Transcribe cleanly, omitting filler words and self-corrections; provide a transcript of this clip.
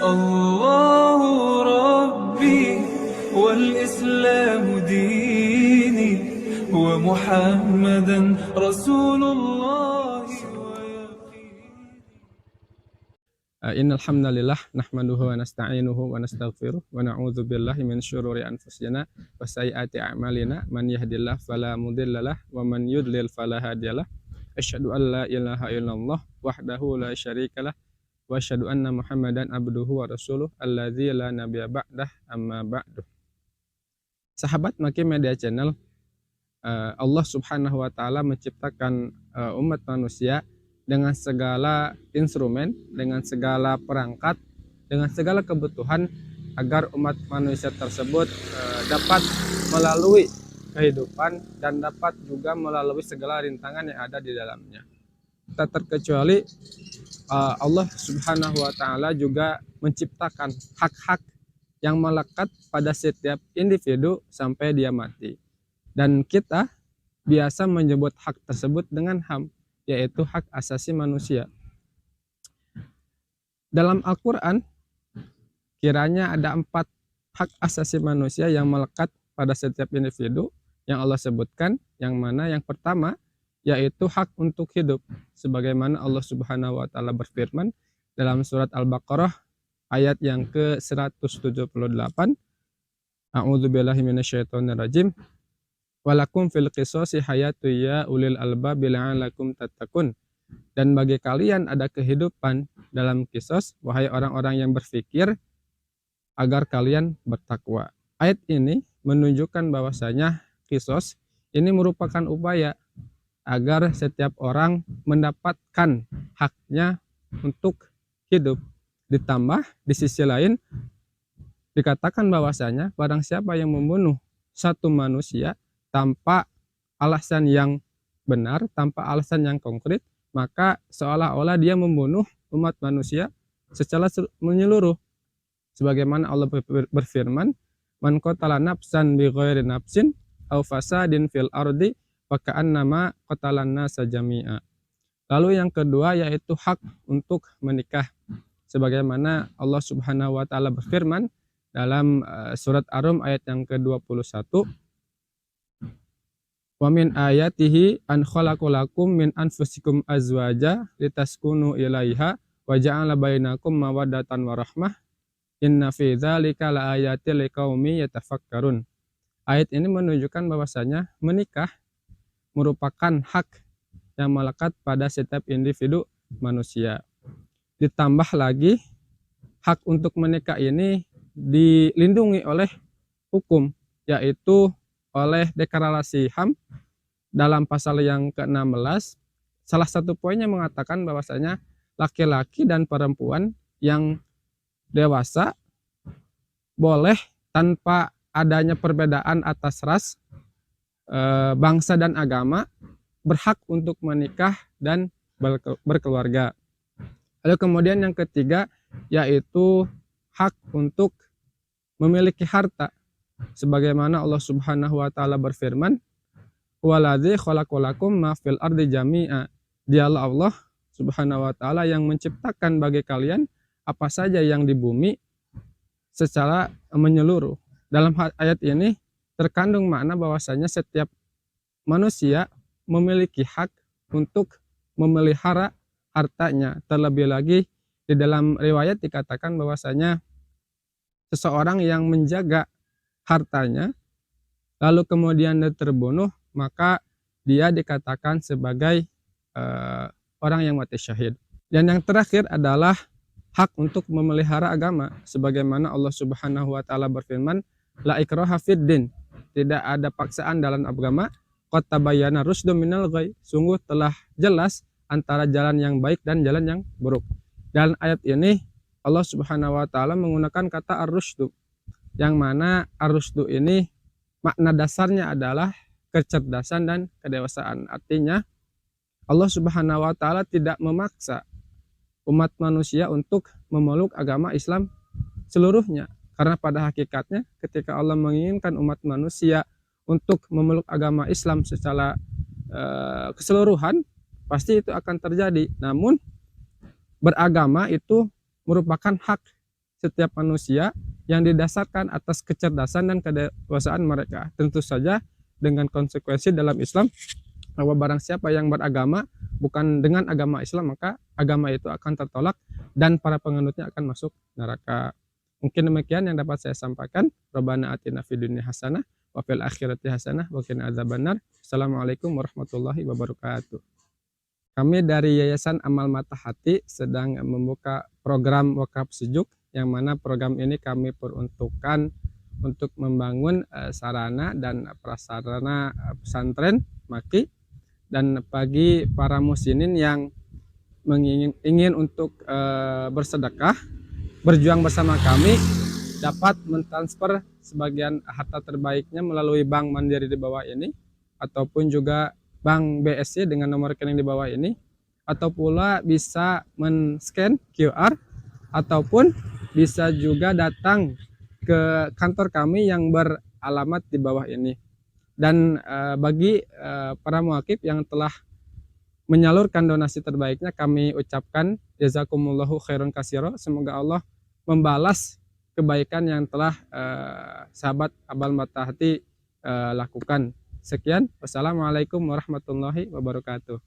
الله ربي والإسلام ديني ومحمدا رسول الله Innal hamdalillah nahmaduhu wa nasta'inuhu wa nastaghfiruh wa na'udzu billahi min syururi anfusina wa sayyiati a'malina man yahdihillahu fala mudhillalah wa man yudlil fala hadiyalah. Asyhadu an la ilaha illallah wahdahu la syarikalah wa asyhadu anna Muhammadan abduhu wa rasuluh alladzi la nabiyya ba'dah amma ba'du. Sahabat Maki Media Channel, Allah Subhanahu wa taala menciptakan umat manusia dengan segala instrumen, dengan segala perangkat, dengan segala kebutuhan agar umat manusia tersebut dapat melalui kehidupan dan dapat juga melalui segala rintangan yang ada di dalamnya. Tak terkecuali Allah Subhanahu wa taala juga menciptakan hak-hak yang melekat pada setiap individu sampai dia mati. Dan kita biasa menyebut hak tersebut dengan HAM, yaitu hak asasi manusia. Dalam Al-Quran, kiranya ada 4 hak asasi manusia yang melekat pada setiap individu yang Allah sebutkan, yang mana yang pertama yaitu hak untuk hidup, sebagaimana Allah Subhanahu wa taala berfirman dalam surat Al-Baqarah ayat yang ke-178, A'udzubillahi minasyaitonirrajim. Walakum fil qisasi hayatu ya ulil albab la'allakum tattaqun. Dan bagi kalian ada kehidupan dalam kisos, wahai orang-orang yang berfikir, agar kalian bertakwa. Ayat ini menunjukkan bahwasanya kisos ini merupakan upaya agar setiap orang mendapatkan haknya untuk hidup. Ditambah di sisi lain dikatakan bahwasanya barang siapa yang membunuh satu manusia tanpa alasan yang benar, tanpa alasan yang konkret, maka seolah-olah dia membunuh umat manusia secara menyeluruh. Sebagaimana Allah berfirman, man qatala nafsan bi ghairi nafsin aw fasadin fil ardi fa ka'annama qatalan nasa jami'a. Lalu yang kedua yaitu hak untuk menikah. Sebagaimana Allah Subhanahu wa taala berfirman dalam surat Ar-Rum ayat yang ke-21, wa min ayatihi an khalaqalakum min anfusikum azwaja litaskunu ilaiha wa ja'ala bainakum mawaddatan wa rahmah inna fi dzalika laayatil liqaumi yatafakkarun. Ayat ini menunjukkan bahwasanya menikah merupakan hak yang melekat pada setiap individu manusia. Ditambah lagi hak untuk menikah ini dilindungi oleh hukum, yaitu oleh deklarasi HAM dalam pasal yang ke-16. Salah satu poinnya mengatakan bahwasanya laki-laki dan perempuan yang dewasa boleh tanpa adanya perbedaan atas ras, bangsa dan agama berhak untuk menikah dan berkeluarga. Lalu kemudian yang ketiga yaitu hak untuk memiliki harta. Sebagaimana Allah Subhanahu wa taala berfirman, waladzi khalaqalakum ma fil ardi jami'a. Dialah Allah Subhanahu wa taala yang menciptakan bagi kalian apa saja yang di bumi secara menyeluruh. Dalam ayat ini terkandung makna bahwasanya setiap manusia memiliki hak untuk memelihara hartanya. Terlebih lagi di dalam riwayat dikatakan bahwasanya seseorang yang menjaga hartanya lalu kemudian dia terbunuh, maka dia dikatakan sebagai orang yang mati syahid. Dan yang terakhir adalah hak untuk memelihara agama, sebagaimana Allah Subhanahu wa taala berfirman, la ikraha fid din, tidak ada paksaan dalam agama, qad tabayyana rusdu minal ghai, sungguh telah jelas antara jalan yang baik dan jalan yang buruk. Dalam ayat ini Allah Subhanahu wa taala menggunakan kata ar-rusdu, yang mana ar-rusdu ini makna dasarnya adalah kecerdasan dan kedewasaan. Artinya Allah Subhanahu wa taala tidak memaksa umat manusia untuk memeluk agama Islam seluruhnya, karena pada hakikatnya ketika Allah menginginkan umat manusia untuk memeluk agama Islam secara keseluruhan, pasti itu akan terjadi. Namun beragama itu merupakan hak setiap manusia yang didasarkan atas kecerdasan dan kedewasaan mereka. Tentu saja dengan konsekuensi dalam Islam bahwa barang siapa yang beragama bukan dengan agama Islam, maka agama itu akan tertolak dan para penganutnya akan masuk neraka. Mungkin demikian yang dapat saya sampaikan. Rabbana atina fid dunya hasanah wa fil akhirati hasanah wa qina adzabannar. Assalamualaikum warahmatullahi wabarakatuh. Kami dari Yayasan Amal Mata Hati sedang membuka program Wakaf Sejuk, yang mana program ini kami peruntukkan untuk membangun sarana dan prasarana pesantren Maki, dan bagi para muslimin yang ingin untuk bersedekah, berjuang bersama kami, dapat mentransfer sebagian harta terbaiknya melalui Bank Mandiri di bawah ini, ataupun juga Bank BSC dengan nomor rekening di bawah ini, atau pula bisa men-scan QR, ataupun bisa juga datang ke kantor kami yang beralamat di bawah ini. Dan bagi para muakib yang telah menyalurkan donasi terbaiknya, kami ucapkan jazakumullahu khairan katsira. Semoga Allah membalas kebaikan yang telah sahabat Amal Mata Hati lakukan. Sekian, wassalamualaikum warahmatullahi wabarakatuh.